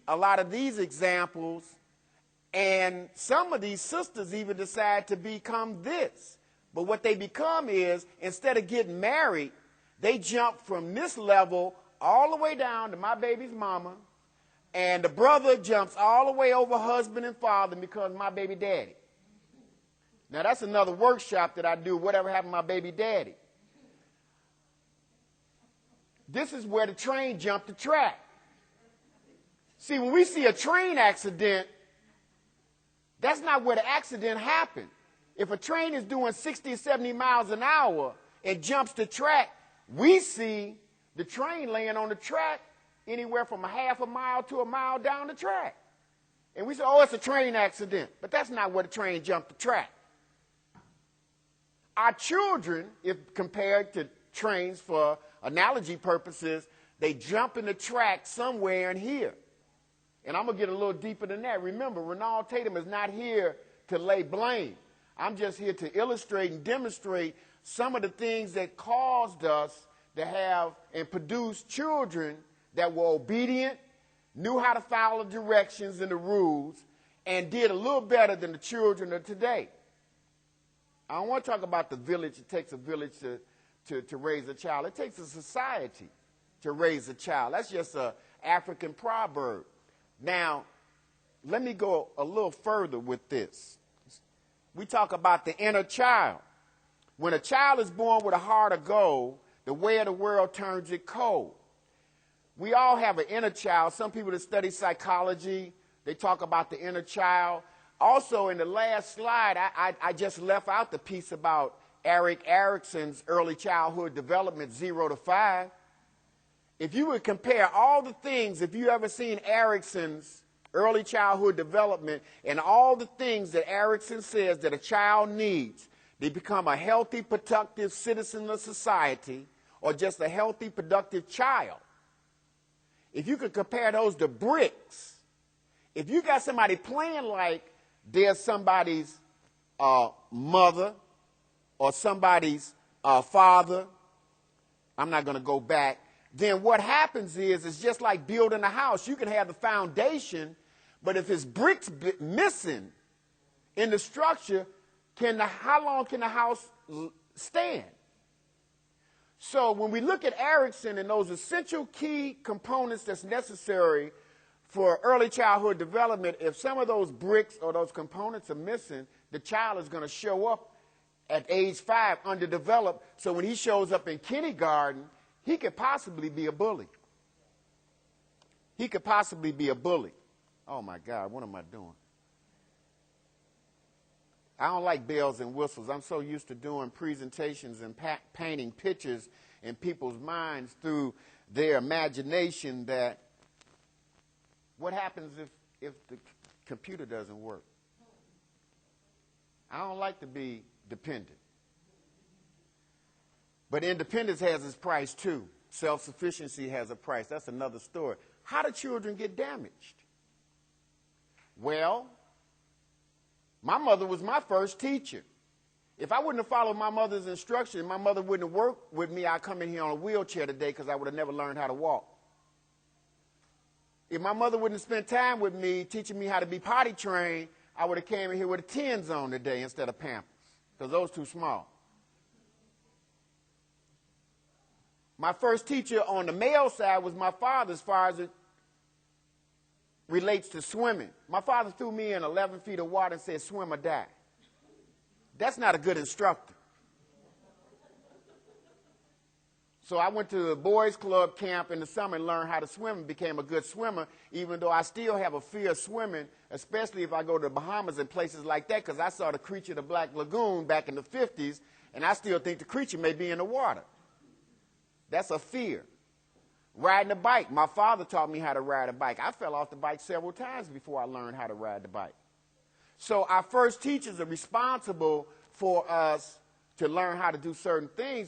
a lot of these examples, and some of these sisters even decide to become this. But what they become is, instead of getting married, they jump from this level all the way down to my baby's mama, and the brother jumps all the way over husband and father because my baby daddy. Now, that's another workshop that I do, whatever happened to my baby daddy. This is where the train jumped the track. See, when we see a train accident, that's not where the accident happened. If a train is doing 60 or 70 miles an hour and jumps the track, we see the train laying on the track anywhere from a half a mile to a mile down the track. And we say, oh, it's a train accident. But that's not where the train jumped the track. Our children, if compared to trains for analogy purposes, they jump in the track somewhere in here. And I'm going to get a little deeper than that. Remember, Renald Tatum is not here to lay blame. I'm just here to illustrate and demonstrate some of the things that caused us to have and produce children that were obedient, knew how to follow the directions and the rules, and did a little better than the children of today. I don't want to talk about the village. It takes a village to raise a child. It takes a society to raise a child. That's just an African proverb. Now, let me go a little further with this. We talk about the inner child. When a child is born with a heart of gold, the way of the world turns it cold. We all have an inner child. Some people that study psychology, they talk about the inner child. Also, in the last slide, I just left out the piece about Erik Erikson's early childhood development, 0 to 5. If you would compare all the things, if you ever seen Erikson's early childhood development and all the things that Erikson says that a child needs to become a healthy, productive citizen of society or just a healthy, productive child, if you could compare those to bricks, if you got somebody playing like they're somebody's mother or somebody's father, I'm not going to go back, then what happens is it's just like building a house. You can have the foundation, but if it's bricks missing in the structure, how long can the house stand? So when we look at Erikson and those essential key components that's necessary for early childhood development, if some of those bricks or those components are missing, the child is going to show up at age 5 underdeveloped. So when he shows up in kindergarten, he could possibly be a bully. He could possibly be a bully. Oh, my God, what am I doing? I don't like bells and whistles. I'm so used to doing presentations and painting pictures in people's minds through their imagination that what happens if the computer doesn't work? I don't like to be dependent. But independence has its price, too. Self-sufficiency has a price. That's another story. How do children get damaged? Well, my mother was my first teacher. If I wouldn't have followed my mother's instruction, my mother wouldn't have worked with me. I'd come in here on a wheelchair today because I would have never learned how to walk. If my mother wouldn't have spent time with me teaching me how to be potty trained, I would have came in here with a Tens on today instead of Pampers because those too small. My first teacher on the male side was my father as far as it relates to swimming. My father threw me in 11 feet of water and said, swim or die. That's not a good instructor. So I went to the boys club camp in the summer and learned how to swim and became a good swimmer, even though I still have a fear of swimming, especially if I go to the Bahamas and places like that, because I saw the creature of the Black Lagoon back in the 50s, and I still think the creature may be in the water. That's a fear. Riding a bike. My father taught me how to ride a bike. I fell off the bike several times before I learned how to ride the bike. So our first teachers are responsible for us to learn how to do certain things.